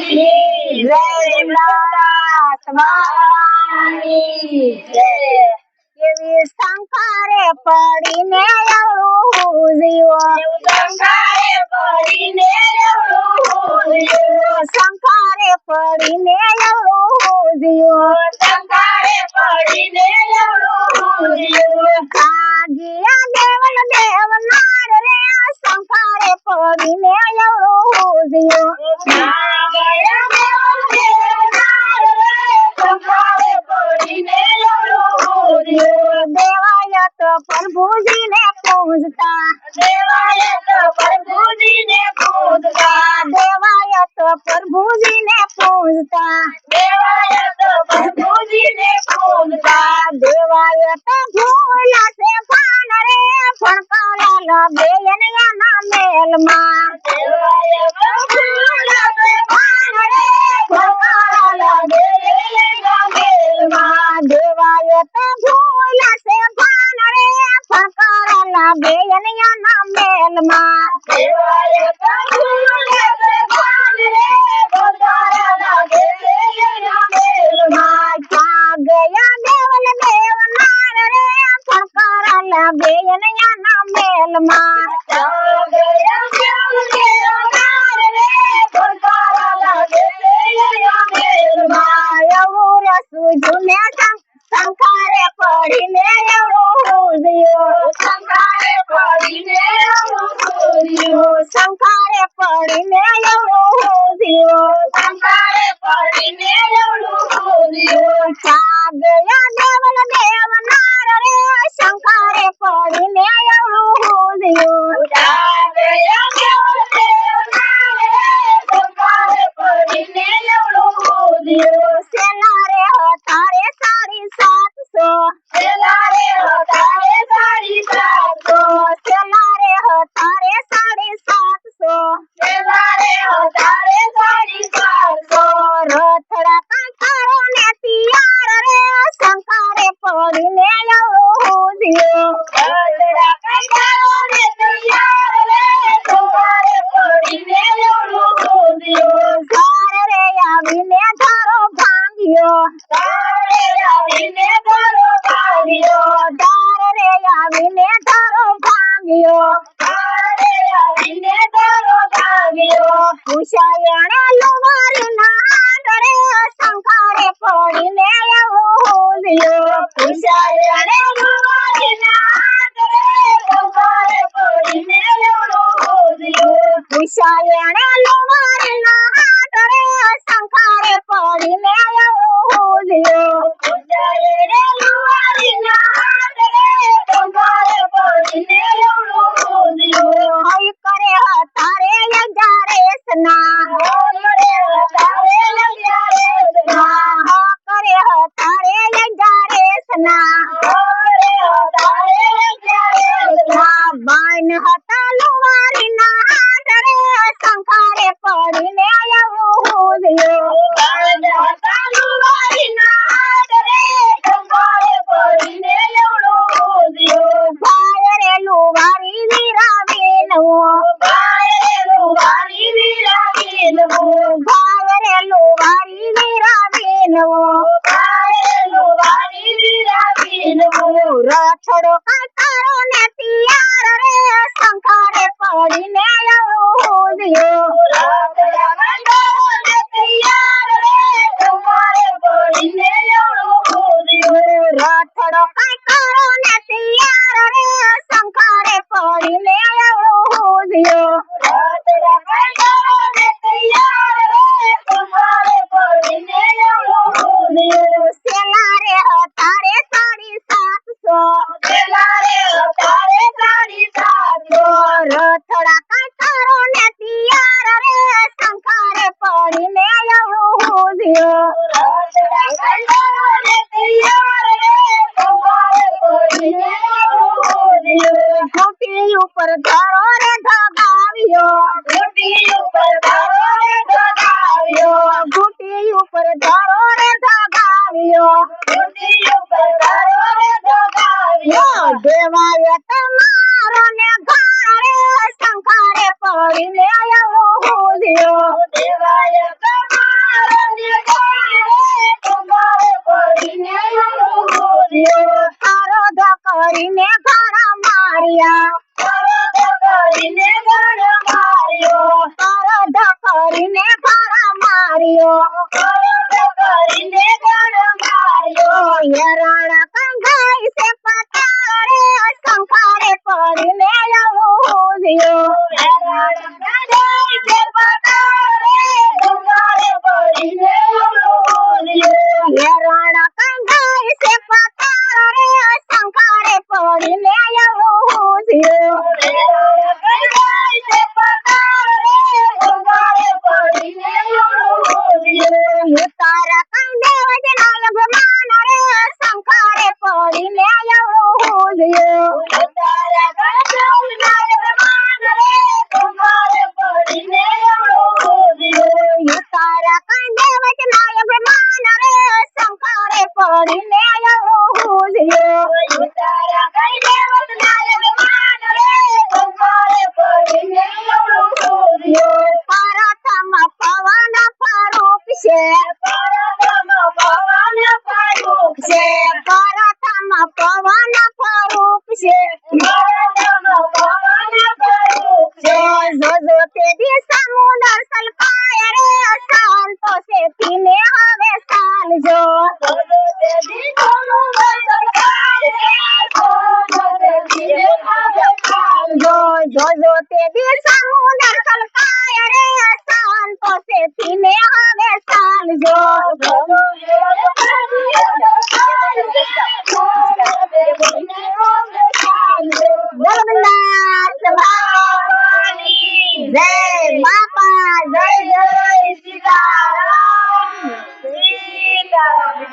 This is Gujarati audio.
જય વ્રત વાળાની જય એવી શંકરે પડીને અવળું જીવો શંકરે પડીને અવળું જીવો શંકરે પડીને અવળું જીવો શંકરે પડીને અવળું જીવો કાગિયા દેવલ દેવ નાર રે શંકરે પડીને અવળું જીવો કાગિયા દેવલ દેવ નાર રે શંકરે પડીને અવળું જીવો દેવાયત પ્રભુજીને પૂજતા દેવાયત પ્રભુજીને પૂજતા દેવાયત પ્રભુજીને પૂજતા દેવાયત પ્રભુજીને પૂજતા દેવાયત ઝૂલા છે ભાન રે ફણકારા બેયનના મેલમાં દેવાયત ઝૂલા છે ભાન રે ફણકારા બેયનના મેલમાં દેવાયત ઝૂલા છે ભાન રે ફણકારા બેયનના મેલમાં દેવાયત ઝૂલા છે ભાન રે ફણકારા બેયનના મેલમાં ક્યાં ગયા દેવલ દેવ નાર રે ફણકારા બેયનના મેલમાં ક્યાં ગયા દેવલ દેવ નાર રે માર્યો કરીને હેરણ કંધાઈ છે પતારે શંકરે પડીને લઉંજ્યો હેરણ કંધાઈ છે પતારે શંકરે પડીને લઉંજ્યો હેરણ કંધાઈ છે પતારે શંકરે પડીને લઉંજ્યો તારા કંદે વજનાય ભગવાન રે શંકરે પડીને લઉંજ્યો તારા કંદે વજનાય ભગવાન રે શંકરે પડીને લઉંજ્યો તારા કંદે વજનાય ભગવાન રે શંકરે પડીને લઉંજ્યો તારા કંદે વજનાય ભગવાન રે શંકરે પડીને લઉંજ્યો પરતમ પવન ફરૂક છે પરતમ પવન ફરૂક છે પરતમ પવન ફરૂક છે પરતમ પવન ફરૂક છે જોજો તે દી સમુદ્ર સલકાય રે શાંતો છે પીને હવે ચાલજો જોજો તે દી સમુદ્ર સલકાય રે શાંતો છે પીને હવે ચાલજો જોજો તે દી સમુદ્ર સલકાય રે શાંતો છે પીને હવે ચાલજો જય બાપા જય જય સીતારામ સીતારામ